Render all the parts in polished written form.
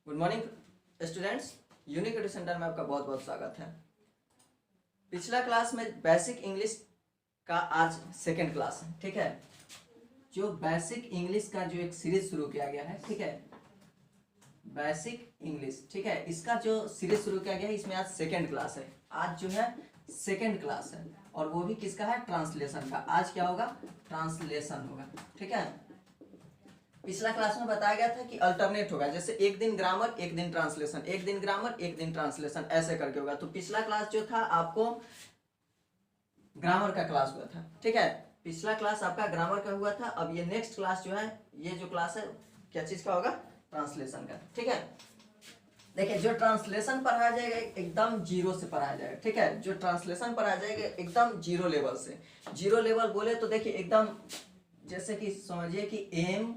Good morning students, unique education centre में आपका बहुत बहुत स्वागत है। पिछला क्लास में बेसिक इंग्लिश का आज सेकंड क्लास है। ठीक है, जो बेसिक इंग्लिश का जो एक सीरीज शुरू किया गया है, ठीक है, बेसिक इंग्लिश, ठीक है, इसका जो सीरीज शुरू किया गया है इसमें आज सेकंड क्लास है। आज जो है सेकंड क्लास है और वो भी किसका है? ट्रांसलेशन का। आज क्या होगा? ट्रांसलेशन होगा। ठीक है, पिछला क्लास में बताया गया था कि अल्टरनेट होगा, जैसे एक दिन ग्रामर एक दिन ट्रांसलेशन, एक दिन ग्रामर एक दिन ट्रांसलेशन, ऐसे करके होगा। तो पिछला क्लास जो था आपको ग्रामर का क्लास हुआ था। ठीक है, पिछला क्लास आपका ग्रामर का हुआ था। अब ये नेक्स्ट क्लास जो है, ये जो क्लास है क्या चीज का होगा? ट्रांसलेशन का। ठीक है, देखिए जो ट्रांसलेशन पढ़ाया जाएगा एकदम जीरो से पढ़ाया जाएगा। ठीक है, जो ट्रांसलेशन पढ़ाया जाएगा एकदम जीरो लेवल से। जीरो लेवल बोले तो देखिए एकदम जैसे कि समझिए कि एम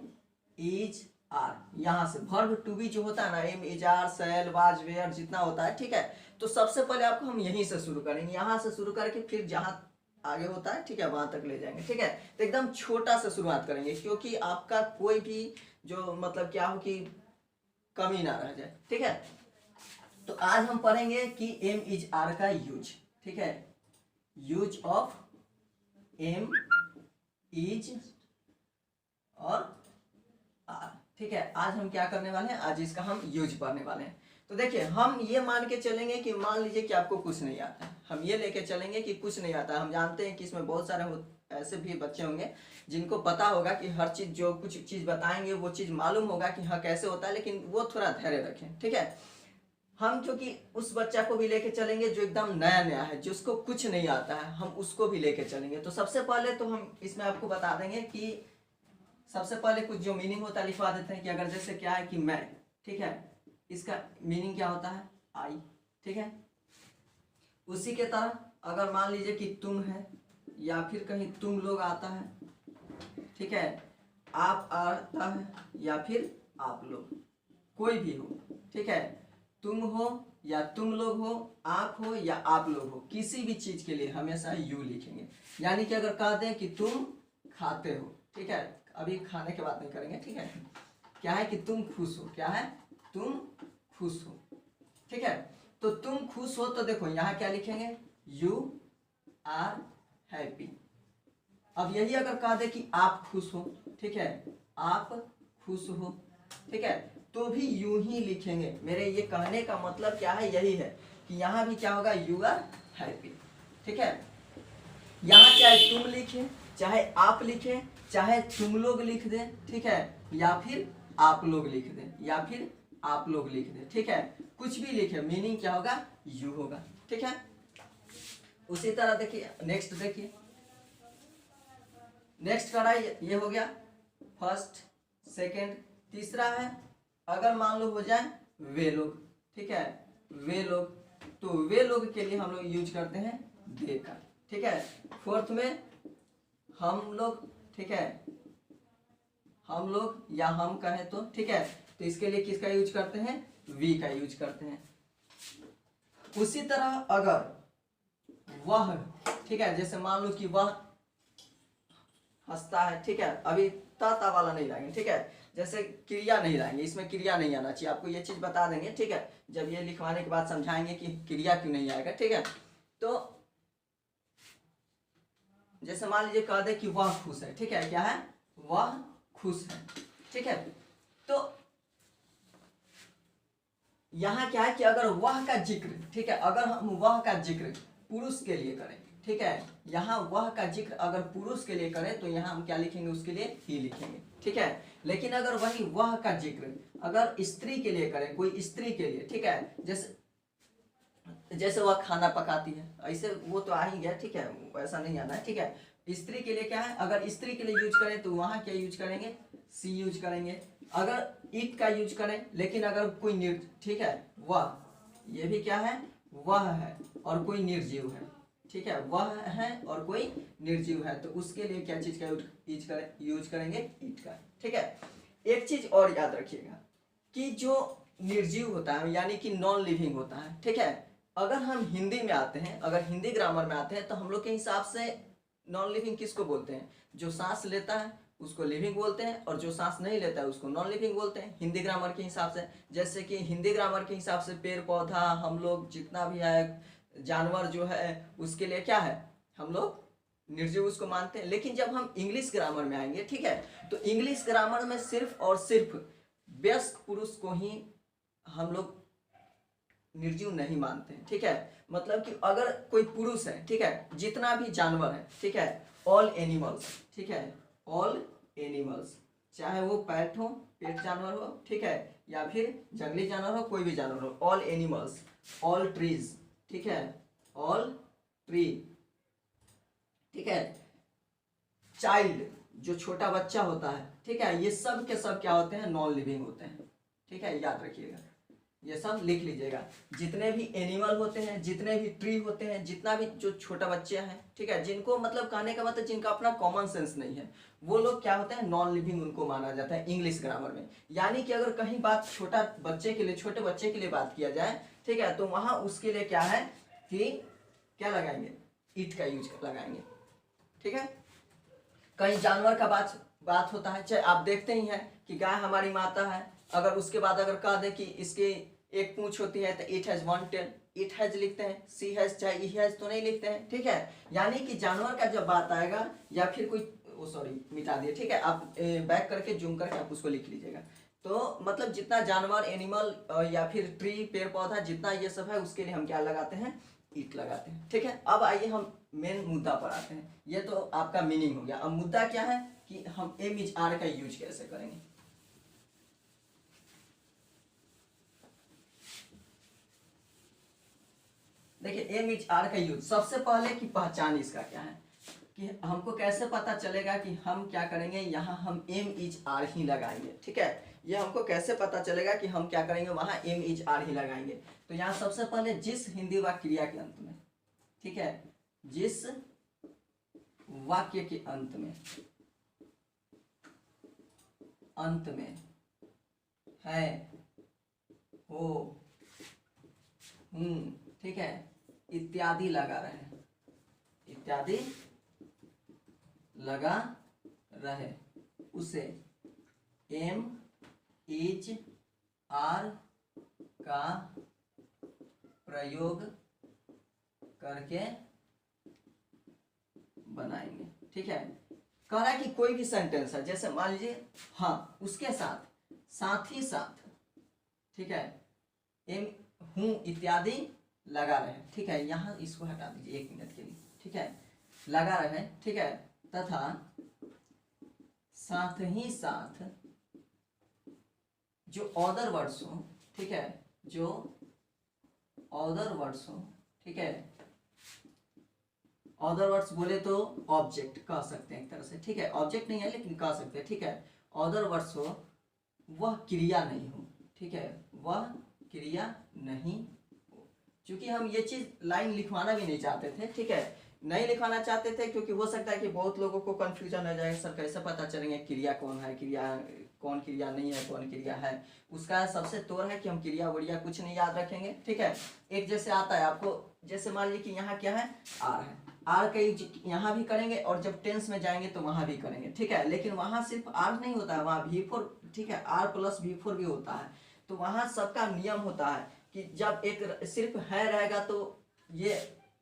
इज आर, यहाँ से वर्ब टू बी जो होता है ना, am is are, shall, was, were, जितना होता है। ठीक है, तो सबसे पहले आपको हम यहीं से शुरू करेंगे, यहाँ से शुरू करके फिर जहाँ आगे होता है, ठीक है, वहां तक ले जाएंगे। ठीक है, तो एकदम छोटा से शुरुआत करेंगे क्योंकि आपका कोई भी जो मतलब क्या हो कि कमी ना रह जाए। ठीक है, तो आज हम पढ़ेंगे कि एम इज आर का यूज। ठीक है, यूज ऑफ एम इज और आर। ठीक है, आज हम क्या करने वाले हैं? आज इसका हम यूज पढ़ने वाले हैं। तो देखिए हम ये मान के चलेंगे कि मान लीजिए कि आपको कुछ नहीं आता है, हम ये लेके चलेंगे कि कुछ नहीं आता। हम जानते हैं कि इसमें बहुत सारे ऐसे भी बच्चे होंगे जिनको पता होगा कि हर चीज जो कुछ चीज बताएंगे वो चीज मालूम होगा कि हाँ कैसे होता है, लेकिन वो थोड़ा धैर्य रखें। ठीक है, हम क्योंकि उस बच्चा को भी लेके चलेंगे जो एकदम नया नया है, जिसको कुछ नहीं आता है, हम उसको भी लेके चलेंगे। तो सबसे पहले तो हम इसमें आपको बता देंगे कि सबसे पहले कुछ जो मीनिंग होता है लिखवा देते हैं कि अगर जैसे क्या है कि मैं, ठीक है, इसका मीनिंग क्या होता है? आई। ठीक है, उसी के तरह अगर मान लीजिए कि तुम है या फिर कहीं तुम लोग आता है, ठीक है, आप आता है या फिर आप लोग, कोई भी हो। ठीक है, तुम हो या तुम लोग हो, आप हो या आप लोग हो, किसी भी चीज के लिए हमेशा यू लिखेंगे। यानी कि अगर कह दें कि तुम खाते हो, ठीक है, अभी खाने की बात नहीं करेंगे। ठीक है, क्या है कि तुम खुश हो, क्या है? तुम खुश हो। ठीक है, तो तुम खुश हो तो देखो यहाँ क्या लिखेंगे? You are happy. अब यही अगर कह दे कि आप खुश हो, ठीक है, आप खुश हो, ठीक है, तो भी यूं ही लिखेंगे। मेरे ये कहने का मतलब क्या है? यही है कि यहाँ भी क्या होगा? You are happy. ठीक है, यहाँ चाहे तुम लिखे, चाहे आप लिखे, चाहे तुम लोग लिख दें, ठीक है, या फिर आप लोग लिख दें, या फिर आप लोग लिख दें। ठीक है, कुछ भी लिखे, मीनिंग क्या होगा? यू होगा। ठीक है, उसी तरह देखिए नेक्स्ट, देखिए नेक्स्ट करा ये हो गया फर्स्ट, सेकंड। तीसरा है अगर मान लो हो जाए वे लोग, ठीक है, वे लोग, तो वे लोग के लिए हम लोग यूज करते हैं दे का। ठीक है, फोर्थ में हम लोग, ठीक है, हम लोग या हम कहें तो, ठीक है, तो इसके लिए किसका यूज करते हैं? वी का यूज करते हैं। उसी तरह अगर वह, ठीक है, जैसे मान लो कि वह हंसता है, ठीक है, अभी ता वाला नहीं लाएंगे। ठीक है, जैसे क्रिया नहीं लाएंगे, इसमें क्रिया नहीं आना चाहिए, आपको ये चीज बता देंगे। ठीक है, जब ये लिखवाने के बाद समझाएंगे कि क्रिया क्यों नहीं आएगा। ठीक है, तो जैसे मान लीजिए कह दे कि वह खुश है, ठीक है, क्या है? वह खुश है। ठीक है, तो यहाँ क्या है कि अगर वह का जिक्र, ठीक है, अगर हम वह का जिक्र पुरुष के लिए करें, ठीक है, यहाँ वह का जिक्र अगर पुरुष के लिए करें तो यहाँ हम क्या लिखेंगे? उसके लिए ही लिखेंगे। ठीक है, लेकिन अगर वही वह का जिक्र अगर स्त्री के लिए करें, कोई स्त्री के लिए, ठीक है, जैसे वह खाना पकाती है, ऐसे वो तो आ ही गया। ठीक है, ऐसा नहीं आना है। ठीक है, स्त्री के लिए क्या है? अगर स्त्री के लिए यूज करें तो वहां क्या यूज करेंगे? सी यूज करेंगे। अगर इट का यूज करें, लेकिन अगर कोई ठीक है, वह, ये भी क्या है? वह है और कोई निर्जीव है। ठीक है, वह है और कोई निर्जीव है, तो उसके लिए क्या चीज का यूज करेंगे? इट का। ठीक है, एक चीज और याद रखिएगा कि जो निर्जीव होता है यानी कि नॉन लिविंग होता है, ठीक है, अगर हम हिंदी में आते हैं, अगर हिंदी ग्रामर में आते हैं, तो हम लोग के हिसाब से नॉन लिविंग किसको बोलते हैं? जो सांस लेता है उसको लिविंग बोलते हैं, और जो सांस नहीं लेता है उसको नॉन लिविंग बोलते हैं हिंदी ग्रामर के हिसाब से। जैसे कि हिंदी ग्रामर के हिसाब से पेड़ पौधा, हम लोग जितना भी है, जानवर जो है, उसके लिए क्या है, हम लोग निर्जीव उसको मानते हैं। लेकिन जब हम इंग्लिश ग्रामर में आएंगे, ठीक है, तो इंग्लिश ग्रामर में सिर्फ और सिर्फ वयस्क पुरुष को ही हम लोग निर्जीव नहीं मानते हैं, ठीक है। मतलब कि अगर कोई पुरुष है, ठीक है, जितना भी जानवर है, ठीक है, ऑल एनिमल्स, ठीक है, ऑल एनिमल्स, चाहे वो पेट हो, पेट जानवर हो, ठीक है, या फिर जंगली जानवर हो, कोई भी जानवर हो, ऑल एनिमल्स, ऑल ट्रीज, ठीक है, ऑल ट्री, ठीक है, चाइल्ड जो छोटा बच्चा होता है, ठीक है, ये सब के सब क्या होते हैं, नॉन लिविंग होते हैं, ठीक है, याद रखिएगा, ये सब लिख लीजिएगा। जितने भी एनिमल होते हैं, जितने भी ट्री होते हैं, जितना भी जो छोटा बच्चे हैं, ठीक है, जिनको मतलब कहने का मतलब जिनका अपना कॉमन सेंस नहीं है, वो लोग क्या होते हैं, नॉन लिविंग उनको माना जाता है इंग्लिश ग्रामर में। यानी कि अगर कहीं बात छोटा बच्चे के लिए, छोटे बच्चे के लिए बात किया जाए, ठीक है, तो वहां उसके लिए क्या है कि क्या लगाएंगे, इट का यूज लगाएंगे, ठीक है। कहीं जानवर का बात होता है, चाहे आप देखते ही हैं कि गाय हमारी माता है, अगर उसके बाद अगर कह दे कि इसकी एक पूंछ होती है तो it has one tail, it has लिखते हैं, सी हैज, चाहे ई हैज तो नहीं लिखते हैं, ठीक है। यानी कि जानवर का जब बात आएगा या फिर कोई, सॉरी मिटा दिए, ठीक है, आप बैक करके जूम करके आप उसको लिख लीजिएगा। तो मतलब जितना जानवर, एनिमल या फिर ट्री, पेड़ पौधा, जितना ये सब है, उसके लिए हम क्या लगाते हैं, ईट लगाते हैं, ठीक है। अब आइए हम मेन मुद्दा पर आते हैं। ये तो आपका मीनिंग हो गया। अब मुद्दा क्या है कि हम एम इज आर का यूज कैसे करेंगे। देखिए एम इज आर का यूज, सबसे पहले की पहचान इसका क्या है कि हमको कैसे पता चलेगा कि हम क्या करेंगे, यहाँ हम एम इज आर ही लगाएंगे, ठीक है। ये हमको कैसे पता चलेगा कि हम क्या करेंगे, वहां एम इज आर ही लगाएंगे। तो यहाँ सबसे पहले जिस हिंदी वाक्य क्रिया के अंत में, ठीक है, जिस वाक्य के अंत में है, हो, ठीक है, इत्यादि लगा रहे हैं, इत्यादि लगा रहे, उसे एम इज आर का प्रयोग करके बनाएंगे, ठीक है। कह रहा है कि कोई भी सेंटेंस है, जैसे मान लीजिए हाँ, उसके साथ ही साथ, ठीक है, एम, हूं इत्यादि लगा रहे हैं, ठीक है। यहाँ इसको हटा दीजिए 1 मिनट के लिए, ठीक है, लगा रहे हैं, ठीक है, तथा साथ ही साथ जो अदर वर्ड्स हो, ठीक है, जो अदर वर्ड्स हो, ठीक है, अदर वर्ड्स बोले तो ऑब्जेक्ट कह सकते हैं एक तरह से, ठीक है, ऑब्जेक्ट नहीं है लेकिन कह सकते हैं, ठीक है, अदर वर्ड्स हो, वह क्रिया नहीं हो, ठीक है, वह क्रिया नहीं हो। क्योंकि हम ये चीज लाइन लिखवाना भी नहीं चाहते थे, ठीक है, नहीं लिखवाना चाहते थे क्योंकि हो सकता है कि बहुत लोगों को कंफ्यूजन हो जाएगा, सर कैसे पता चलेंगे क्रिया कौन है, क्रिया कौन क्रिया नहीं है, कौन क्रिया है। उसका सबसे तौर है कि हम क्रिया वरिया कुछ नहीं याद रखेंगे, ठीक है। एक जैसे आता है आपको, जैसे मान लीजिए कि यहाँ क्या है, आर है, आर का यूज यहाँ भी करेंगे और जब टेंस में जाएंगे तो वहां भी करेंगे, ठीक है। लेकिन वहां सिर्फ आर नहीं होता है, वहां V4, ठीक है, आर प्लस V4 भी होता है। तो वहां सबका नियम होता है कि जब एक सिर्फ है रहेगा तो ये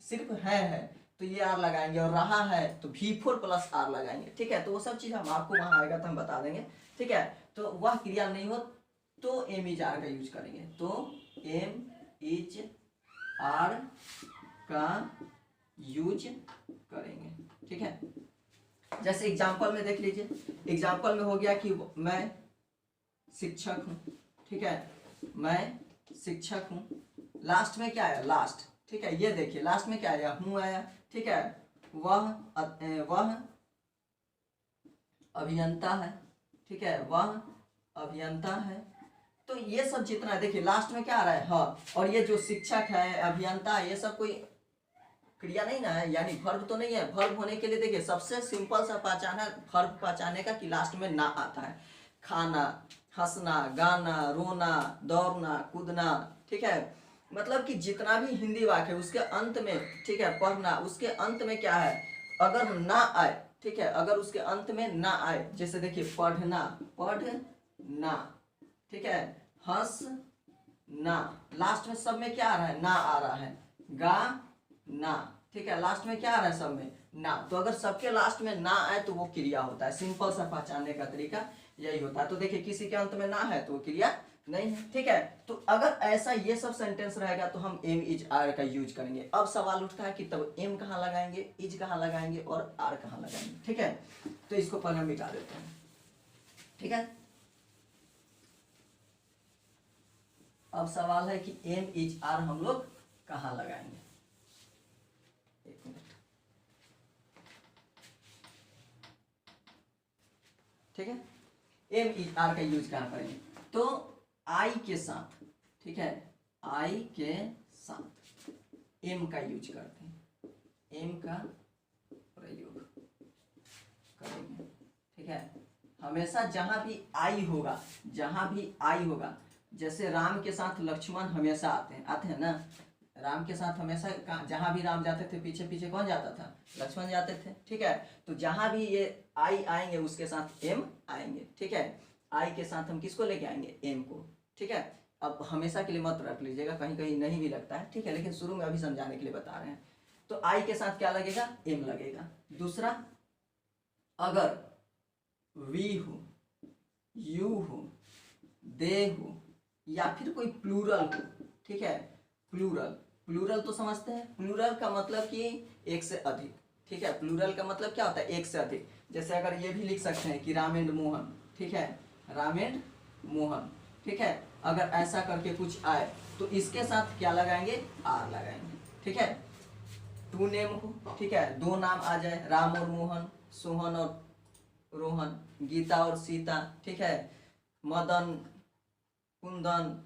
सिर्फ है तो ये आर लगाएंगे, और रहा है तो V4 प्लस आर लगाएंगे, ठीक है। तो वो सब चीज हम आपको वहां आएगा तो हम बता देंगे, ठीक है। तो वह क्रिया नहीं हो तो एम इज आर का यूज करेंगे, तो एम इज आर का यूज करेंगे, ठीक है। जैसे एग्जाम्पल में देख लीजिए, एग्जाम्पल में हो गया कि मैं शिक्षक हूं, ठीक है, मैं शिक्षक हूं, लास्ट में क्या आया, लास्ट, ठीक है, ये देखिए लास्ट में क्या आया, हूं आया, ठीक है, वह अभियंता है, ठीक है, वह अभियंता है। तो ये सब जितना देखिए लास्ट में क्या आ रहा है, हाँ, और ये जो शिक्षक है, अभियंता, ये सब कोई क्रिया नहीं ना है, यानी वर्ब तो नहीं है। वर्ब होने के लिए देखिए सबसे सिंपल सा पहचान है वर्ब पहचाने का कि लास्ट में ना आता है। खाना, हंसना, गाना, रोना, दौड़ना, कूदना, ठीक है, मतलब कि जितना भी हिंदी वाक्य है उसके अंत में, ठीक है, पढ़ना, उसके अंत में क्या है, अगर ना आए, ठीक है, अगर उसके अंत में ना आए, जैसे देखिए पढ़ना, पढ़ना, ठीक है, हंस ना, लास्ट में सब में क्या आ रहा है, ना आ रहा है, गा ना, ठीक है, लास्ट में क्या आ रहा है सब में, ना। तो अगर सबके लास्ट में ना आए तो वो क्रिया होता है। सिंपल सा पहचानने का तरीका यही होता है। तो देखिए किसी के अंत में ना है तो वो क्रिया नहीं है, ठीक है। तो अगर ऐसा ये सब सेंटेंस रहेगा तो हम एम इज आर का यूज करेंगे। अब सवाल उठता है कि तब एम कहाँ लगाएंगे, इज कहाँ लगाएंगे और आर कहाँ लगाएंगे, ठीक है। तो इसको पहले हम मिटा देते हैं, ठीक है। अब सवाल है कि एम इज आर हम लोग कहाँ लगाएंगे। एक मिनट, ठीक है। एम इज आर का यूज कहाँ करेंगे, तो आई के साथ, ठीक है, आई के साथ एम का यूज करते हैं, एम का प्रयोग करेंगे, ठीक है। हमेशा जहां भी आई होगा, जहां भी आई होगा, जैसे राम के साथ लक्ष्मण हमेशा आते हैं ना, राम के साथ हमेशा जहां भी राम जाते थे पीछे पीछे कौन जाता था, लक्ष्मण जाते थे, ठीक है। तो जहां भी ये आई आएंगे उसके साथ एम आएंगे, ठीक है। आई के साथ हम किसको लेके आएंगे, एम को, ठीक है। अब हमेशा के लिए मत रख लीजिएगा, कहीं कहीं नहीं भी लगता है, ठीक है, लेकिन शुरू में अभी समझाने के लिए बता रहे हैं। तो आई के साथ क्या लगेगा, एम लगेगा। दूसरा, अगर वी हो, यू हो, दे हो, या फिर कोई प्लूरल हो, ठीक है, प्लूरल, प्लूरल तो समझते हैं, प्लूरल का मतलब कि एक से अधिक, ठीक है। प्लूरल का मतलब क्या होता है, एक से अधिक। जैसे अगर ये भी लिख सकते हैं कि राम एंड मोहन, ठीक है, राम एंड मोहन, ठीक है। अगर ऐसा करके कुछ आए तो इसके साथ क्या लगाएंगे, आर लगाएंगे, ठीक है। टू नेम हो, ठीक है, दो नाम आ जाए, राम और मोहन, सोहन और रोहन, गीता और सीता, ठीक है, मदन, कुंदन,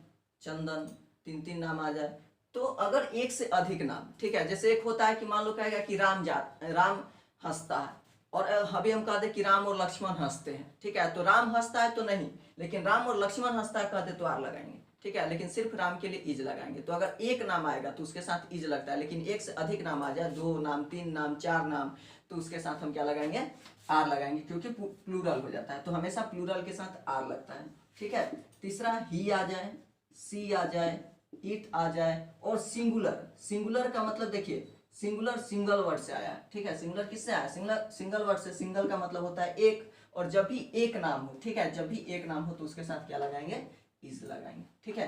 चंदन, तीन तीन नाम आ जाए। तो अगर एक से अधिक नाम, ठीक है, जैसे एक होता है कि मान लो कहेगा कि राम हंसता है, और अभी हम कहते कि राम और लक्ष्मण हंसते हैं, ठीक है। तो राम हंसता है तो नहीं, लेकिन राम और लक्ष्मण हंसता है कहते तो आर लगाएंगे, ठीक है, लेकिन सिर्फ राम के लिए इज लगाएंगे। तो अगर एक नाम आएगा तो उसके साथ इज लगता है, लेकिन एक से अधिक नाम आ जाए, दो नाम, तीन नाम, चार नाम, तो उसके साथ हम क्या लगाएंगे, आर लगाएंगे, क्योंकि प्लूरल हो जाता है। तो हमेशा प्लूरल के साथ आर लगता है, ठीक है। तीसरा, ही आ जाए, सी आ जाए, इट आ जाए, और सिंगुलर, सिंगुलर का मतलब देखिए, सिंगुलर सिंगल वर्ड से आया, ठीक है। सिंगुलर किससे आया, सिंगल वर्ड से। सिंगल का मतलब होता है एक, और जब भी एक नाम हो, ठीक है, जब भी एक नाम हो तो उसके साथ क्या लगाएंगे, इज लगाएंगे, ठीक है।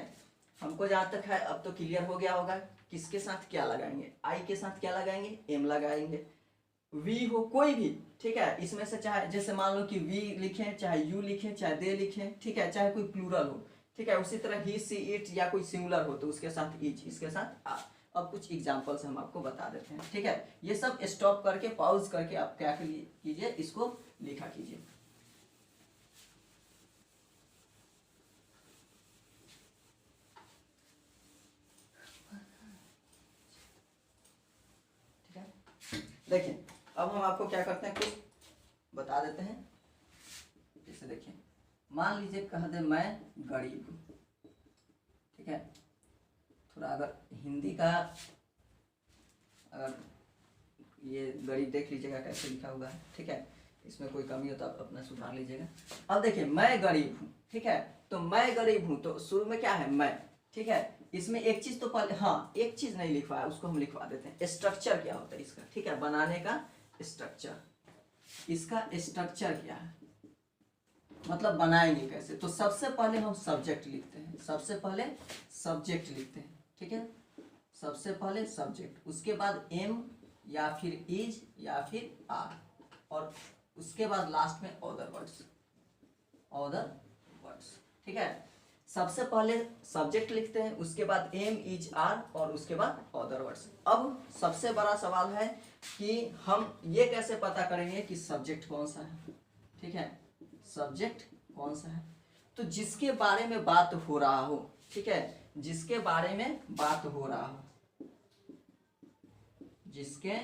हमको जहां तक है अब तो क्लियर हो गया होगा किसके साथ क्या लगाएंगे। आई के साथ क्या लगाएंगे, एम लगाएंगे। वी हो कोई भी, ठीक है, इसमें से चाहे जैसे मान लो कि वी लिखें, चाहे यू लिखें, चाहे दे लिखें, ठीक है, चाहे कोई प्लूरल हो, ठीक है। उसी तरह ही, सी, इट, या कोई सिंगुलर हो तो उसके साथ इज, इसके साथ आर। अब कुछ एग्जांपल्स हम आपको बता देते हैं, ठीक है। ये सब स्टॉप करके, पॉज करके आप क्या कीजिए, इसको लिखा कीजिए। ठीक है, देखिए अब हम आपको क्या करते हैं, कुछ बता देते हैं। जैसे देखिए, मान लीजिए कह दे मैं गरीब हूँ, ठीक है। थोड़ा अगर हिंदी का, अगर ये गरीब देख लीजिएगा कैसे लिखा हुआ है, ठीक है, इसमें कोई कमी हो तो आप अपना सुधार लीजिएगा। अब देखिए, मैं गरीब हूँ, ठीक है, तो मैं गरीब हूँ, तो शुरू में क्या है, मैं, ठीक है। इसमें एक चीज तो पहले, हाँ, एक चीज नहीं लिखवाया, उसको हम लिखवा देते हैं। स्ट्रक्चर क्या होता है इसका, ठीक है, बनाने का स्ट्रक्चर, इसका स्ट्रक्चर क्या है, मतलब बनाएंगे कैसे। तो सबसे पहले हम सब्जेक्ट लिखते हैं, सबसे पहले सब्जेक्ट लिखते हैं, ठीक है, सबसे पहले सब्जेक्ट, उसके बाद एम या फिर इज या फिर आर, और उसके बाद लास्ट में अदर वर्ड्स, अदर वर्ड्स, ठीक है। सबसे पहले सब्जेक्ट लिखते हैं, उसके बाद एम, इज, आर, और उसके बाद अदर वर्ड्स। अब सबसे बड़ा सवाल है कि हम ये कैसे पता करेंगे कि सब्जेक्ट कौन सा है, ठीक है, सब्जेक्ट कौन सा है। तो जिसके बारे में बात हो रहा हो, ठीक है, जिसके बारे में बात हो रहा हो, जिसके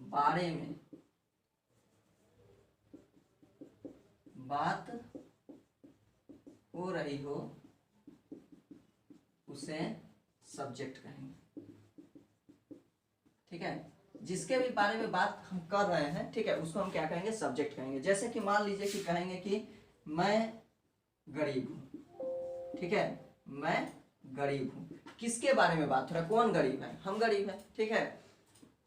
बारे में बात हो रही हो उसे सब्जेक्ट कहेंगे, ठीक है। जिसके भी बारे में बात हम कर रहे हैं, ठीक है, उसको हम क्या कहेंगे, सब्जेक्ट कहेंगे। जैसे कि मान लीजिए कि कहेंगे कि मैं गरीब हूँ, ठीक है, मैं गरीब हूँ, किसके बारे में बात हो रहा है, कौन गरीब है, हम गरीब है, ठीक है।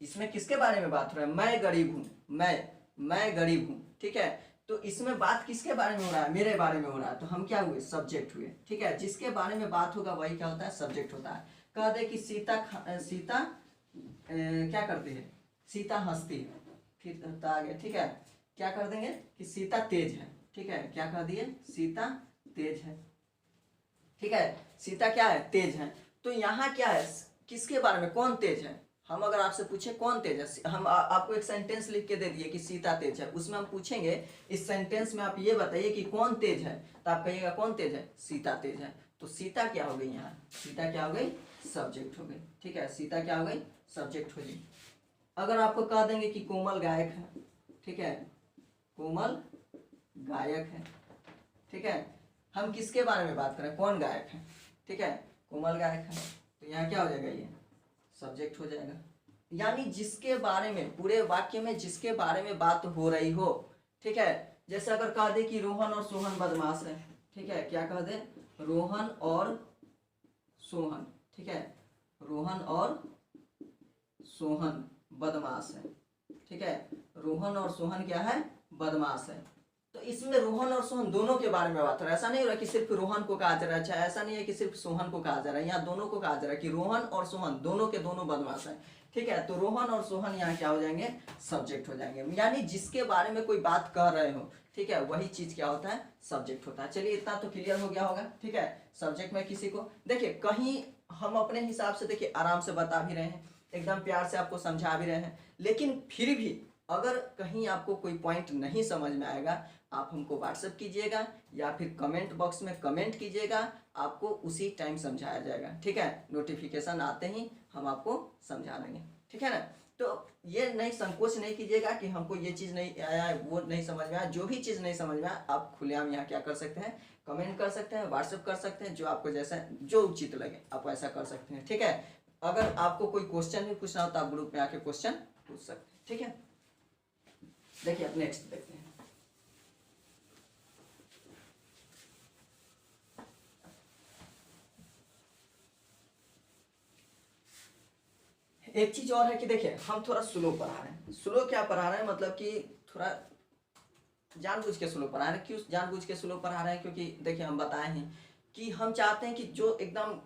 इसमें किसके बारे में बात हो रहा है, मैं गरीब हूँ, मैं गरीब हूँ, ठीक है। तो इसमें बात किसके बारे में हो रहा है, मेरे बारे में हो रहा है, तो हम क्या हुए, सब्जेक्ट हुए, ठीक है। जिसके बारे में बात होगा वही क्या होता है, सब्जेक्ट होता है। कह दे कि सीता क्या करती है, सीता हंसती है, फिर आ गया, ठीक है। क्या कर देंगे कि सीता तेज है, ठीक है, क्या कह दिए, सीता तेज है, ठीक है, सीता क्या है, तेज है। तो यहाँ क्या है, किसके बारे में, कौन तेज है। हम अगर आपसे पूछे कौन तेज है, हम आपको एक सेंटेंस लिख के दे दिए कि सीता तेज है, उसमें हम पूछेंगे इस सेंटेंस में आप ये बताइए कि कौन तेज है, तो आप कहिएगा कौन तेज है, सीता तेज है। तो सीता क्या हो गई, यहाँ सीता क्या हो गई, सब्जेक्ट हो गई, ठीक है, सीता क्या हो गई, सब्जेक्ट हो गई। अगर आपको कह देंगे कि कोमल गायक है, ठीक है, कोमल गायक है, ठीक है, हम किसके बारे में बात करें, कौन गायक है, ठीक है, कोमल गायक है, तो यहाँ क्या हो जाएगा, ये सब्जेक्ट हो जाएगा। यानी जिसके बारे में, पूरे वाक्य में जिसके बारे में बात हो रही हो, ठीक है। जैसे अगर कह दे कि रोहन और सोहन बदमाश है, ठीक है, क्या कह दे, रोहन और सोहन, ठीक है, रोहन और सोहन बदमाश है, ठीक है, रोहन और सोहन क्या है, बदमाश है। तो इसमें रोहन और सोहन दोनों के बारे में बात हो रहा है, ऐसा नहीं हो रहा कि सिर्फ रोहन को कहा जा रहा है, अच्छा ऐसा नहीं है कि सिर्फ सोहन को कहा जा रहा है, यहाँ दोनों को कहा जा रहा है कि रोहन और सोहन दोनों के दोनों बदमाश है, ठीक है। तो रोहन और सोहन यहाँ क्या हो जाएंगे, सब्जेक्ट हो जाएंगे। यानी जिसके बारे में कोई बात कर रहे हो, ठीक है, वही चीज क्या होता है, सब्जेक्ट होता है। चलिए इतना तो क्लियर हो गया होगा, ठीक है। सब्जेक्ट में किसी को देखिए, कहीं हम अपने हिसाब से देखिए आराम से बता भी रहे हैं, एकदम प्यार से आपको समझा भी रहे हैं, लेकिन फिर भी अगर कहीं आपको कोई पॉइंट नहीं समझ में आएगा, आप हमको व्हाट्सएप कीजिएगा या फिर कमेंट बॉक्स में कमेंट कीजिएगा, आपको उसी टाइम समझाया जाएगा, ठीक है। नोटिफिकेशन आते ही हम आपको समझा देंगे, ठीक है ना। तो ये नहीं, संकोच नहीं कीजिएगा कि हमको ये चीज़ नहीं आया, वो नहीं समझ में आया। जो भी चीज़ नहीं समझ में आया, आप खुलेआम यहाँ क्या कर सकते हैं, कमेंट कर सकते हैं, व्हाट्सएप कर सकते हैं, जो आपको जैसा जो उचित लगे आप ऐसा कर सकते हैं, ठीक है। अगर आपको कोई क्वेश्चन भी पूछना हो तो आप ग्रुप में आके क्वेश्चन पूछ सकते हैं, ठीक है। देखिए अब नेक्स्ट देखते हैं। एक चीज और है कि देखिए हम थोड़ा स्लो पढ़ा रहे हैं। स्लो क्या पढ़ा रहे हैं, मतलब कि थोड़ा जानबूझ के स्लो पढ़ा रहे हैं। क्यों जानबूझ के स्लो पढ़ा रहे हैं, क्योंकि देखिए हम बताए हैं कि हम चाहते हैं कि जो एकदम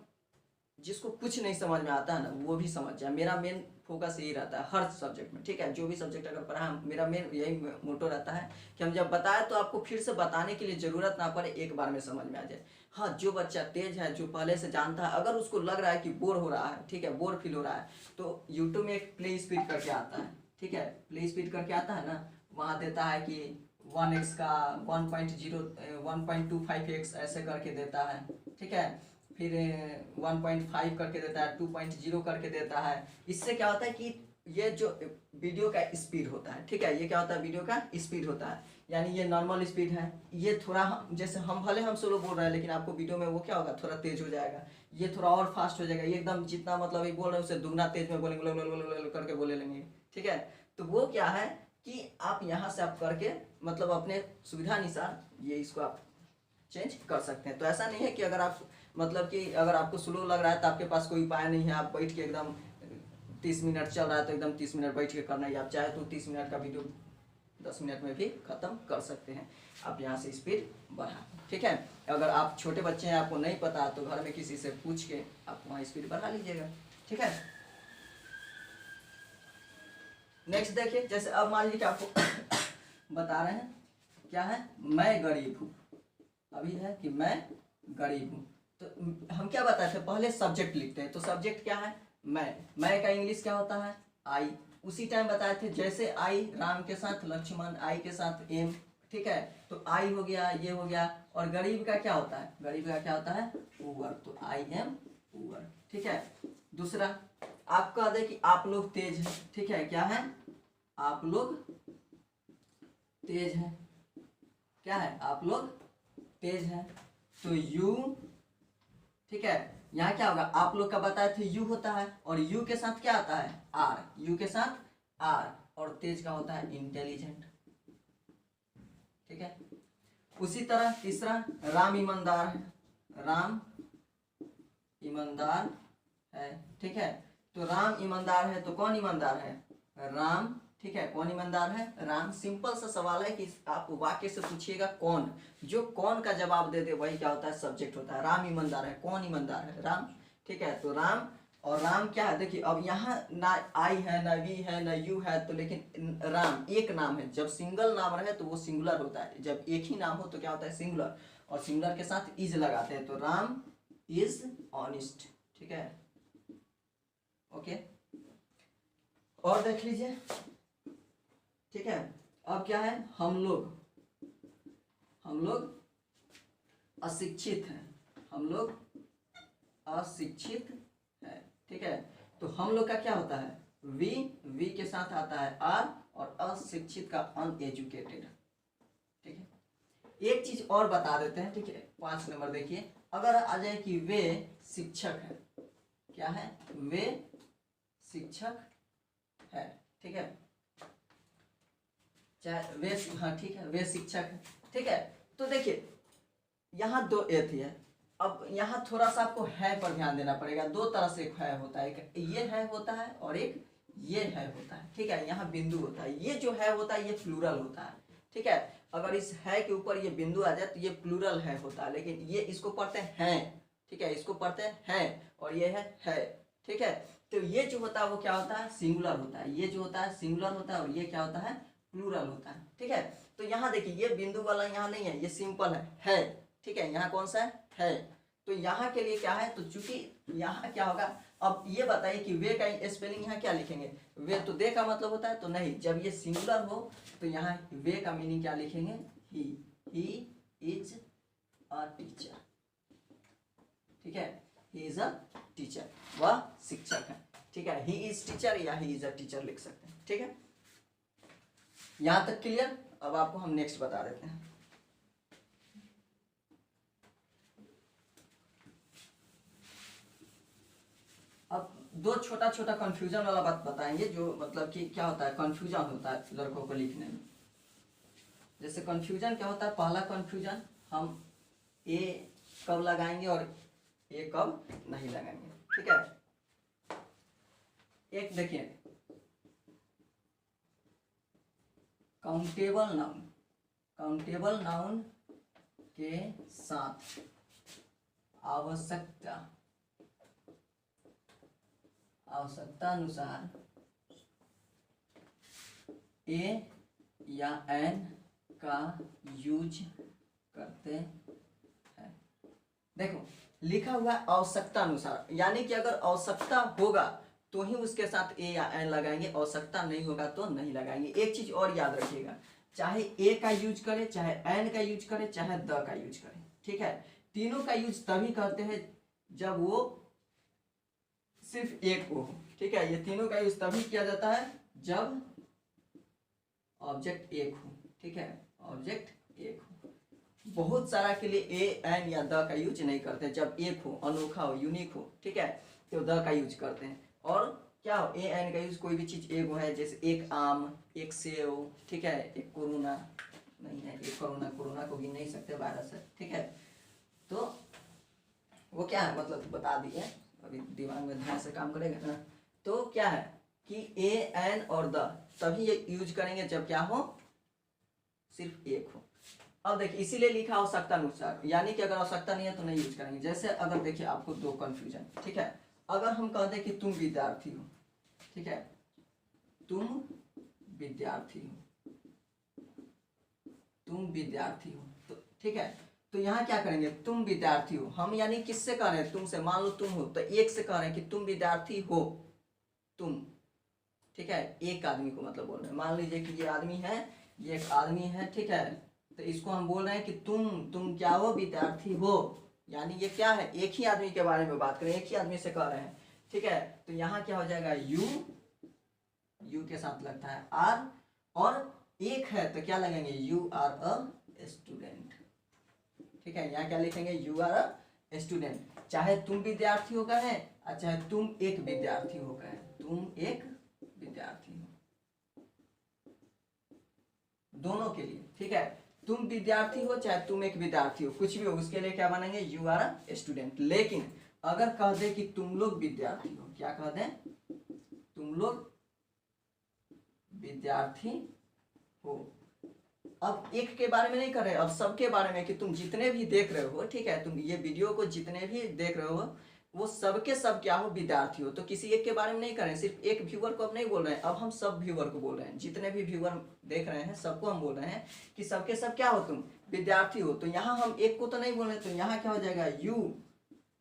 जिसको कुछ नहीं समझ में आता है ना, वो भी समझ जाए। मेरा मेन फोकस यही रहता है हर सब्जेक्ट में, ठीक है। जो भी सब्जेक्ट अगर पढ़ा, मेरा मेन यही मोटो रहता है कि हम जब बताए तो आपको फिर से बताने के लिए ज़रूरत ना पड़े, एक बार में समझ में आ जाए। हाँ, जो बच्चा तेज है, जो पहले से जानता है, अगर उसको लग रहा है कि बोर हो रहा है, ठीक है, बोर फील हो रहा है, तो यूट्यूब में एक प्ले स्पीड करके आता है, ठीक है, प्ले स्पीड करके आता है ना, वहाँ देता है कि 1x का 1.25x ऐसे करके देता है, ठीक है। फिर 1.5 करके देता है, 2.0 करके देता है। इससे क्या होता है कि ये जो वीडियो का स्पीड होता है, ठीक है, ये क्या होता है, वीडियो का स्पीड होता है। यानी ये नॉर्मल स्पीड है, ये थोड़ा जैसे हम भले हम स्लो बोल रहे हैं, लेकिन आपको वीडियो में वो क्या होगा, थोड़ा तेज हो जाएगा। ये थोड़ा और फास्ट हो जाएगा, ये एकदम जितना मतलब ये बोल रहे हैं उससे दुगना तेज में बोलेंगे, करके बोले लेंगे, ठीक है। तो वो क्या है कि आप यहाँ से आप करके मतलब अपने सुविधा अनुसार ये इसको आप चेंज कर सकते हैं। तो ऐसा नहीं है कि अगर आप मतलब कि अगर आपको स्लो लग रहा है तो आपके पास कोई उपाय नहीं है, आप बैठ के एकदम 30 मिनट चल रहा है तो एकदम 30 मिनट बैठ के करना ही। आप चाहे तो 30 मिनट का वीडियो 10 मिनट में भी ख़त्म कर सकते हैं। आप यहाँ से स्पीड बढ़ा, ठीक है। अगर आप छोटे बच्चे हैं, आपको नहीं पता, तो घर में किसी से पूछ के आप वहाँ स्पीड बढ़ा लीजिएगा, ठीक है। नेक्स्ट देखिए, जैसे अब मान लीजिए कि आपको बता रहे हैं क्या है, मैं गरीब हूँ। अभी है कि मैं गरीब हूँ, तो हम क्या बताए थे, पहले सब्जेक्ट लिखते हैं। तो सब्जेक्ट क्या है, मैं का इंग्लिश क्या होता है, आई। उसी टाइम बताए थे, जैसे आई राम के साथ लक्ष्मण, आई के साथ एम, ठीक है। तो आई हो गया, ये हो गया। और गरीब का क्या होता है, गरीब का क्या होता है, पुअर। तो आई एम पुअर, ठीक है। दूसरा आप कह दे कि आप लोग तेज हैं, ठीक है, क्या है, आप लोग तेज हैं, क्या है, आप लोग तेज है। तो यू, ठीक है, यहाँ क्या होगा, आप लोग का बताए थे यू होता है, और यू के साथ क्या आता है, आर। यू के साथ आर, और तेज का होता है इंटेलिजेंट। ठीक है, उसी तरह तीसरा राम ईमानदार है, राम ईमानदार है। ठीक है, तो राम ईमानदार है तो कौन ईमानदार है? राम। ठीक है, कौन ईमानदार है? राम। सिंपल सा सवाल है कि आप वाक्य से पूछिएगा कौन, जो कौन का जवाब दे दे वही क्या होता है? सब्जेक्ट होता है। राम ईमानदार है, कौन ईमानदार है? राम। ठीक है, तो राम, और राम क्या है? देखिए अब यहाँ ना आई है, ना वी है, ना यू है, तो लेकिन राम एक नाम है। जब सिंगल नाम रहे तो वो सिंगुलर होता है, जब एक ही नाम हो तो क्या होता है? सिंगुलर। और सिंगुलर के साथ इज लगाते हैं, तो राम इज ऑनेस्ट। ठीक है, ओके, और देख लीजिए। ठीक है, अब क्या है? हम लोग अशिक्षित हैं, हम लोग अशिक्षित है। ठीक है, तो हम लोग का क्या होता है? वी के साथ आता है आर, और अशिक्षित का अनएजुकेटेड। ठीक है, एक चीज और बता देते हैं। ठीक है, 5 नंबर देखिए, अगर आ जाए कि वे शिक्षक है, क्या है? वे शिक्षक है। ठीक है, चाहे वे, हाँ ठीक है, वे शिक्षक है। ठीक है, तो देखिए यहाँ 2 ए थी है। अब यहाँ थोड़ा सा आपको है पर ध्यान देना पड़ेगा। 2 तरह से एक है होता है, एक ये है होता है और एक ये है होता है। ठीक है, यहाँ बिंदु होता है। ये जो है होता है ये प्लूरल होता है। ठीक है, अगर इस है के ऊपर ये बिंदु आ जाए तो ये प्लूरल है होता है, लेकिन ये इसको पढ़ते हैं। ठीक है, इसको पढ़ते हैं, और ये है। ठीक है, तो ये जो होता है वो क्या होता है? सिंगुलर होता है। ये जो होता है सिंगुलर होता है, और ये क्या होता है? प्लूरल होता है। ठीक है, तो यहाँ देखिए ये बिंदु वाला यहाँ नहीं है, ये सिंपल है। ठीक है, यहाँ कौन सा है? तो यहाँ के लिए क्या है? तो चूंकि यहाँ क्या होगा? अब ये बताइए कि वे का स्पेलिंग यहाँ क्या लिखेंगे? वे तो दे का मतलब होता है, तो नहीं, जब ये सिंगुलर हो तो यहाँ वे का मीनिंग क्या लिखेंगे? He is a teacher. ठीक है, ही इज अ टीचर, वह शिक्षक है। ठीक है, ही इज टीचर या ही इज अ टीचर लिख सकते हैं। ठीक है, यहां तक क्लियर? अब आपको हम नेक्स्ट बता देते हैं। अब 2 छोटा छोटा कंफ्यूजन वाला बात बताएंगे, जो मतलब कि क्या होता है? कंफ्यूजन होता है लड़कों को लिखने में। जैसे कंफ्यूजन क्या होता है? पहला कंफ्यूजन, हम ए कब लगाएंगे और ए कब नहीं लगाएंगे। ठीक है, एक देखिए, काउंटेबल नाउन के साथ आवश्यकता अनुसार ए या एन का यूज करते हैं। देखो लिखा हुआ है आवश्यकता अनुसार, यानी कि अगर आवश्यकता होगा तो ही उसके साथ ए या एन लगाएंगे, आवश्यकता नहीं होगा तो नहीं लगाएंगे। एक चीज और याद रखिएगा, चाहे ए का यूज करें, चाहे एन का यूज करें, चाहे द का यूज करें। ठीक है, तीनों का यूज तभी करते हैं जब वो सिर्फ एक को हो। ठीक है, ये तीनों का यूज तभी किया जाता है जब ऑब्जेक्ट एक हो। ठीक है, ऑब्जेक्ट एक हो। बहुत सारा के लिए ए एन या द का यूज नहीं करते। जब एक हो, अनोखा हो, यूनिक हो, ठीक है, तो द का यूज करते हैं। और क्या हो? ए एन का यूज कोई भी चीज एक है, जैसे एक आम, एक सेव, ठीक है, एक कोरोना नहीं है, एक कोरोना को गिन नहीं सकते वायरस है। ठीक है, तो वो क्या है मतलब बता दिए, अभी दिमाग में ध्यान से काम करेगा ना। तो क्या है कि ए एन और द तभी ये यूज करेंगे जब क्या हो? सिर्फ एक हो। अब देखिए इसीलिए लिखा आवश्यकता अनुसार, यानी कि अगर आवश्यकता नहीं है तो नहीं यूज करेंगे। जैसे अगर देखिए आपको 2 कंफ्यूजन, ठीक है, अगर हम कहते हैं कि तुम विद्यार्थी हो, ठीक है, तुम विद्यार्थी हो, तो ठीक है, तो यहाँ क्या करेंगे? तुम विद्यार्थी हो, हम यानी किससे कह रहे हैं? तुमसे। मान लो तुम हो तो एक से कह रहे हैं कि तुम विद्यार्थी हो, तुम। ठीक है, एक आदमी को मतलब बोल रहे हैं। मान लीजिए कि ये आदमी है, ये एक आदमी है, ठीक है, तो इसको हम बोल रहे हैं कि तुम क्या हो? विद्यार्थी हो। यानी ये क्या है? एक ही आदमी के बारे में बात करें, एक ही आदमी से कह रहे हैं। ठीक है, तो यहाँ क्या हो जाएगा? यू के साथ लगता है आर, और एक है तो क्या लगेंगे? You are a student. ठीक है, यहाँ क्या लिखेंगे? You are a student. चाहे तुम विद्यार्थी हो गए हैं और चाहे तुम एक विद्यार्थी हो गए, तुम एक विद्यार्थी हो। दोनों के लिए, ठीक है। तुम विद्यार्थी हो चाहे तुम एक विद्यार्थी हो, कुछ भी हो, उसके लिए क्या बनेंगे, यू आर अ स्टूडेंट। लेकिन अगर कह दे कि तुम लोग विद्यार्थी हो, क्या कह दें, तुम लोग विद्यार्थी हो, अब एक के बारे में नहीं कर रहे, अब सबके बारे में, कि तुम जितने भी देख रहे हो, ठीक है, तुम ये वीडियो को जितने भी देख रहे हो वो सबके सब क्या हो, विद्यार्थी हो। तो किसी एक के बारे में नहीं कर रहे हैं, सिर्फ एक व्यूअर को अब नहीं बोल रहे हैं, अब हम सब व्यूअर को बोल रहे हैं, जितने भी व्यूअर देख रहे हैं सबको हम बोल रहे हैं कि सबके सब क्या हो, तुम विद्यार्थी हो। तो यहाँ हम एक को तो नहीं बोल रहे, तो यहाँ क्या हो जाएगा, यू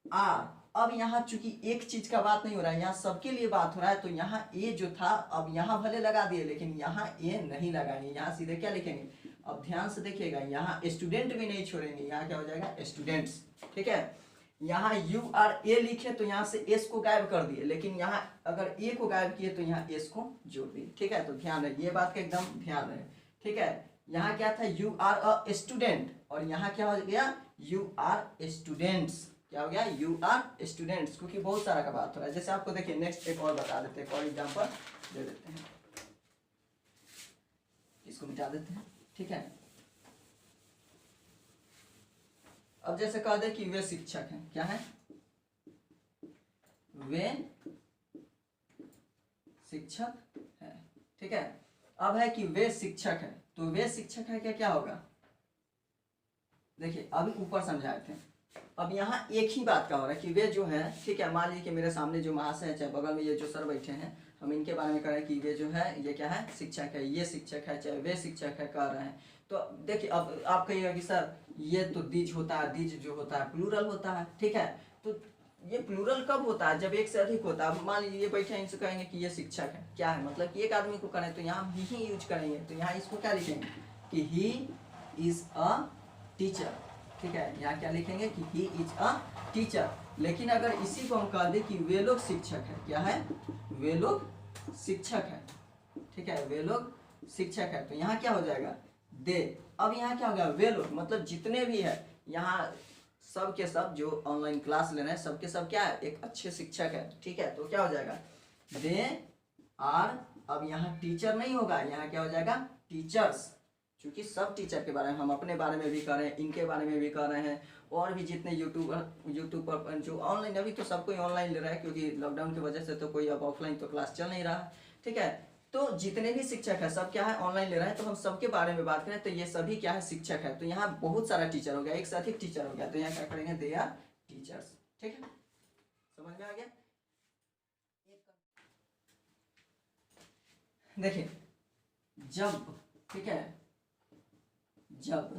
आर। अब यहाँ चूंकि एक चीज का बात नहीं हो रहा है, यहाँ सबके लिए बात हो रहा है, तो यहाँ ए जो था अब यहाँ भले लगा दिए, लेकिन यहाँ ए नहीं लगाएंगे, यहाँ सीधे क्या लिखेंगे, अब ध्यान से देखिएगा, यहाँ स्टूडेंट भी नहीं छोड़ेंगे, यहाँ क्या हो जाएगा, स्टूडेंट्स, ठीक है। यहाँ यू आर ए लिखे तो यहाँ से एस को गायब कर दिए, लेकिन यहाँ अगर ए को गायब किए तो यहाँ एस को जोड़ दिए, ठीक है। तो ध्यान रहे, ये बात का एकदम ध्यान रहे, ठीक है। यहाँ क्या था, यू आर अ स्टूडेंट, और यहाँ क्या हो गया, यू आर स्टूडेंट्स, क्या हो गया, यू आर स्टूडेंट्स, क्योंकि बहुत सारा का बात हो रहा है। जैसे आपको देखिए नेक्स्ट एक और बता देते हैं, एक और एग्जाम्पल दे देते हैं, इसको मिटा देते हैं, ठीक है। अब जैसे कह दे कि वे शिक्षक हैं, क्या है, वे शिक्षक है, ठीक है। अब है कि वे शिक्षक है, तो वे शिक्षक है, क्या क्या होगा, देखिए अभी ऊपर समझाए थे, अब यहाँ एक ही बात का हो रहा है कि वे जो है, ठीक है, मान लीजिए कि मेरे सामने जो महाशय है, चाहे बगल में ये जो सर बैठे हैं, हम इनके बारे में कह रहे हैं कि वे जो है, ये क्या है, शिक्षक है, ये शिक्षक है, चाहे वे शिक्षक है, कह रहे हैं। तो देखिए अब आप कहिएगा कि सर ये तो दीज होता है, दीज जो होता है प्लूरल होता है, ठीक है। तो ये प्लूरल कब होता है, जब एक से अधिक होता है। मान लीजिए ये बैठे हैं, इनसे कहेंगे कि ये शिक्षक है, क्या है, मतलब कि एक आदमी को करें तो यहाँ हम ही यूज करेंगे, तो यहाँ इसको क्या लिखेंगे कि ही इज अ टीचर, ठीक है। यहाँ क्या लिखेंगे कि ही इज अ टीचर। लेकिन अगर इसी को हम कह दें कि वे लोग शिक्षक है, क्या है, वे लोग शिक्षक है, ठीक है, वे लोग शिक्षक है, तो यहाँ क्या हो जाएगा, दे। अब यहाँ क्या हो गया, वे लोग, मतलब जितने भी है यहाँ सब के सब जो ऑनलाइन क्लास ले रहे हैं, सबके सब क्या है, एक अच्छे शिक्षक है, ठीक है। तो क्या हो जाएगा, दे आर, अब यहाँ टीचर नहीं होगा, यहाँ क्या हो जाएगा, टीचर्स, क्योंकि सब टीचर के बारे में, हम अपने बारे में भी कर रहे हैं, इनके बारे में भी कर रहे हैं, और भी जितने यूट्यूब पर जो ऑनलाइन, अभी तो सब कोई ऑनलाइन ले रहा है, क्योंकि लॉकडाउन की वजह से तो कोई अब ऑफलाइन तो क्लास चल नहीं रहा, ठीक है। तो जितने भी शिक्षक है सब क्या है, ऑनलाइन ले रहे हैं, तो हम सबके बारे में बात करें तो ये सभी क्या है, शिक्षक है। तो यहाँ बहुत सारा टीचर हो गया, एक से अधिक टीचर हो गया, तो यहाँ क्या करेंगे, दे आर टीचर्स, ठीक है, समझ में आ गया। देखिए जब, ठीक है, जब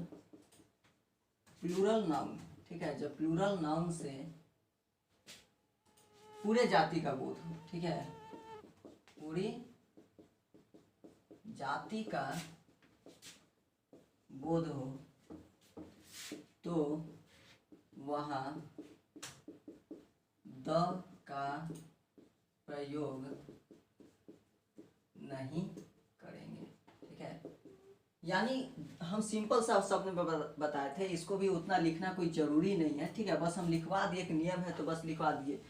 प्लूरल नाउन, ठीक है, जब प्लूरल नाउन से पूरे जाति का बोध हो, ठीक है, पूरी जाति का बोध हो, तो वहाँ द का प्रयोग नहीं करेंगे, ठीक है। यानी हम सिंपल सा शब्द में बताए थे, इसको भी उतना लिखना कोई जरूरी नहीं है, ठीक है, बस हम लिखवा दिए, एक नियम है तो बस लिखवा दिए।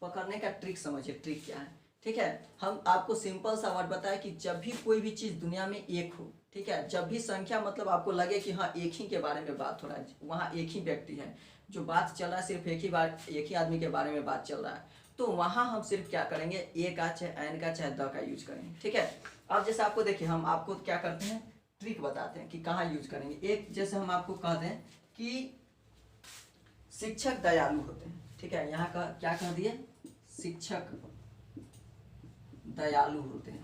पकड़ने का ट्रिक समझिए, ट्रिक क्या है, ठीक है। हम आपको सिंपल सा वर्ड बताया कि जब भी कोई भी चीज़ दुनिया में एक हो, ठीक है, जब भी संख्या, मतलब आपको लगे कि हाँ एक ही के बारे में बात हो रहा है, वहाँ एक ही व्यक्ति है जो बात चल रहा है, सिर्फ एक ही आदमी के बारे में बात चल रहा है, तो वहाँ हम सिर्फ क्या करेंगे, ए का चाहे एन का चाहे द का यूज करेंगे, ठीक है। अब जैसे आपको देखिए, हम आपको क्या करते हैं, ट्रिक बताते हैं कि कहाँ यूज करेंगे। एक जैसे हम आपको कह दें कि शिक्षक दयालु होते हैं, ठीक है, यहाँ का क्या कह दिए, शिक्षक दयालु होते हैं,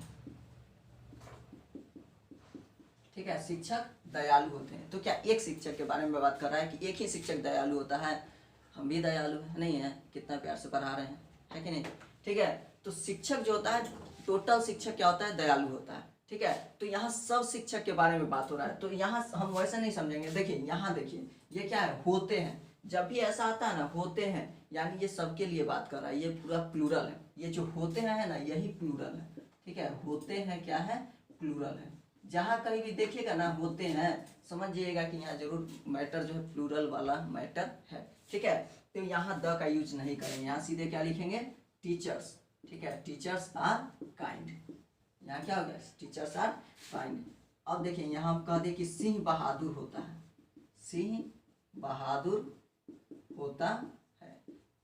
ठीक है, शिक्षक दयालु होते हैं। तो क्या एक शिक्षक के बारे में बात कर रहा है कि एक ही शिक्षक दयालु होता है, हम भी दयालु है नहीं है, कितना प्यार से पढ़ा रहे हैं, है कि नहीं, ठीक है। तो शिक्षक जो होता है, टोटल शिक्षक क्या होता है, दयालु होता है, ठीक है। तो यहाँ सब शिक्षक के बारे में बात हो रहा है, तो यहाँ हम वैसे नहीं समझेंगे। देखिए यहाँ देखिए, ये क्या है, होते हैं, जब भी ऐसा आता है ना, होते हैं, यानी ये सबके लिए बात कर रहा है, ये पूरा प्लूरल है, ये जो होते हैं ना, यही प्लूरल है, ठीक है। होते हैं क्या है, प्लूरल है। जहाँ कहीं भी देखिएगा ना होते हैं, समझिएगा कि यहाँ जरूर मैटर जो है प्लूरल वाला मैटर है, ठीक है। तो यहाँ द का यूज नहीं करेंगे, यहाँ सीधे क्या लिखेंगे, टीचर्स, ठीक है, टीचर्स आर काइंड। यहाँ क्या हो गया, टीचर्स आर काइंड। अब देखिए यहाँ हम कह दें कि सिंह बहादुर होता है, सिंह बहादुर होता है।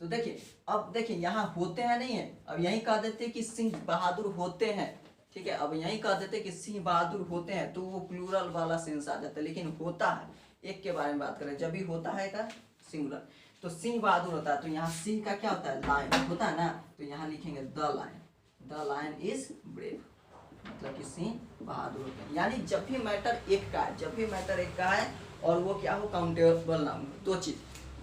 तो देखिए अब देखिए यहाँ होते हैं नहीं है, अब यही कह देते कि सिंह बहादुर होते हैं, ठीक है। अब यही कह देते कि सिंह बहादुर होते हैं तो वो प्लूरल वाला सेंस आ जाता है, लेकिन होता है एक के बारे में बात करें, जब भी होता है का सिंगुलर, तो सिंह बहादुर होता है, तो यहाँ सिंह का क्या होता है, लायन होता है ना, तो यहाँ लिखेंगे the lion, the lion is brave, मतलब कि सिंह बहादुर होते हैं। यानी जब भी मैटर एक का है, जब भी मैटर एक का है और वो क्या हो, काउंटेबल ना हो, दो चीज,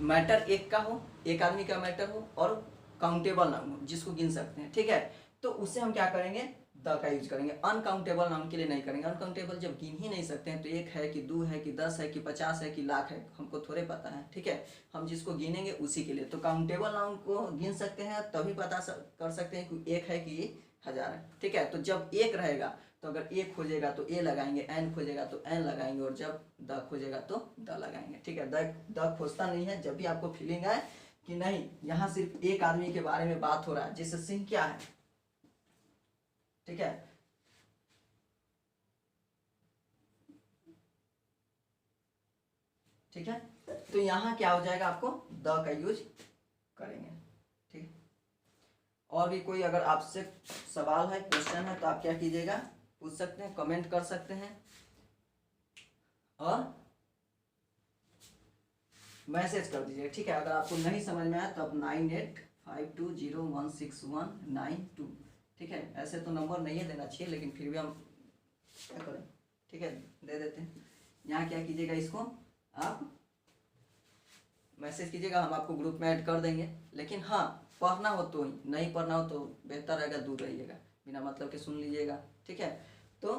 मैटर एक का हो, एक आदमी का मैटर हो, और काउंटेबल नाउन हो जिसको गिन सकते हैं, ठीक है। तो उससे हम क्या करेंगे, द का यूज करेंगे। अनकाउंटेबल नाउन के लिए नहीं करेंगे, अनकाउंटेबल जब गिन ही नहीं सकते हैं तो एक है कि दो है कि 10 है कि 50 है कि लाख है, हमको थोड़े पता है, ठीक है। हम जिसको गिनेंगे उसी के लिए, तो काउंटेबल नाउन को गिन सकते हैं तभी पता कर सकते हैं कि एक है कि 1000 है, ठीक है। तो जब एक रहेगा तो अगर ए खोजेगा तो ए लगाएंगे, एन खोजेगा तो एन लगाएंगे, और जब द खोजेगा तो द लगाएंगे, ठीक है। द खोजता नहीं है। जब भी आपको फीलिंग आए कि नहीं यहाँ सिर्फ एक आदमी के बारे में बात हो रहा है, जैसे सिंह क्या है, ठीक है, ठीक है, तो यहाँ क्या हो जाएगा, आपको द का यूज करेंगे, ठीक। और भी कोई अगर आपसे सवाल है, क्वेश्चन है, तो आप क्या कीजिएगा, पूछ सकते हैं, कमेंट कर सकते हैं, और मैसेज कर दीजिएगा, ठीक है। अगर आपको नहीं समझ में आया तो आप 9852016192, ठीक है। ऐसे तो नंबर नहीं है देना चाहिए, लेकिन फिर भी हम क्या करें, ठीक है, दे देते हैं। यहाँ क्या कीजिएगा, इसको आप मैसेज कीजिएगा, हम आपको ग्रुप में ऐड कर देंगे। लेकिन हाँ, पढ़ना हो तो ही, नहीं पढ़ना हो तो बेहतर रहेगा दूर रहिएगा, बिना मतलब के सुन लीजिएगा, ठीक है। तो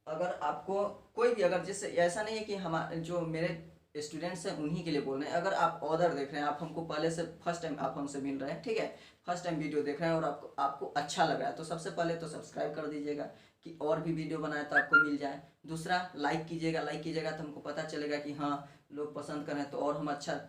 अगर आपको कोई भी, अगर जैसे ऐसा नहीं है कि हमारे जो मेरे स्टूडेंट्स हैं उन्हीं के लिए बोल रहे हैं, अगर आप ऑर्डर देख रहे हैं, आप हमको पहले से फर्स्ट टाइम आप हमसे मिल रहे हैं, ठीक है, फर्स्ट टाइम वीडियो देख रहे हैं और आपको अच्छा लग रहा है, तो सबसे पहले तो सब्सक्राइब कर दीजिएगा कि और भी वीडियो बनाए तो आपको मिल जाए। दूसरा, लाइक कीजिएगा तो हमको पता चलेगा कि हाँ लोग पसंद करें, तो और हम अच्छा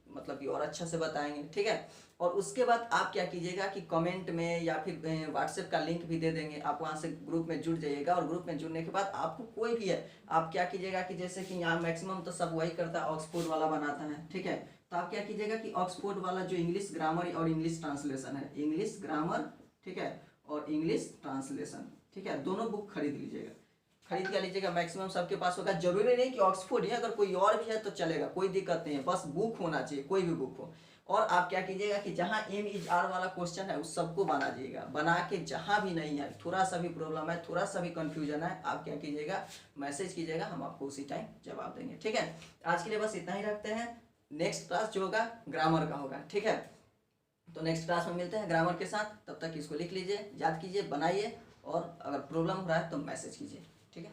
मतलब कि और अच्छा से बताएंगे, ठीक है। और उसके बाद आप क्या कीजिएगा कि कमेंट में या फिर व्हाट्सएप का लिंक भी दे देंगे, आप वहाँ से ग्रुप में जुड़ जाइएगा। और ग्रुप में जुड़ने के बाद आपको कोई भी है, आप क्या कीजिएगा कि जैसे कि यहाँ मैक्सिमम तो सब वही करता है, ऑक्सफोर्ड वाला बनाता है, ठीक है। तो आप क्या कीजिएगा कि ऑक्सफोर्ड वाला जो इंग्लिश ग्रामर और इंग्लिश ट्रांसलेशन है, इंग्लिश ग्रामर, ठीक है, और इंग्लिश ट्रांसलेशन, ठीक है, दोनों बुक खरीद लीजिएगा, खरीद कर लीजिएगा। मैक्सिमम सबके पास होगा, जरूरी नहीं कि ऑक्सफोर्ड ही, अगर कोई और भी है तो चलेगा, कोई दिक्कत नहीं है, बस बुक होना चाहिए, कोई भी बुक हो। और आप क्या कीजिएगा कि जहाँ एम इज आर वाला क्वेश्चन है उस सबको बना दीजिएगा, बना के जहाँ भी नहीं है, थोड़ा सा भी प्रॉब्लम है, थोड़ा सा भी कंफ्यूजन है, आप क्या कीजिएगा, मैसेज कीजिएगा, हम आपको उसी टाइम जवाब देंगे, ठीक है। आज के लिए बस इतना ही रखते हैं। नेक्स्ट क्लास जो होगा ग्रामर का होगा, ठीक है। तो नेक्स्ट क्लास में मिलते हैं ग्रामर के साथ, तब तक इसको लिख लीजिए, याद कीजिए, बनाइए, और अगर प्रॉब्लम हो रहा है तो मैसेज कीजिए, ठीक है।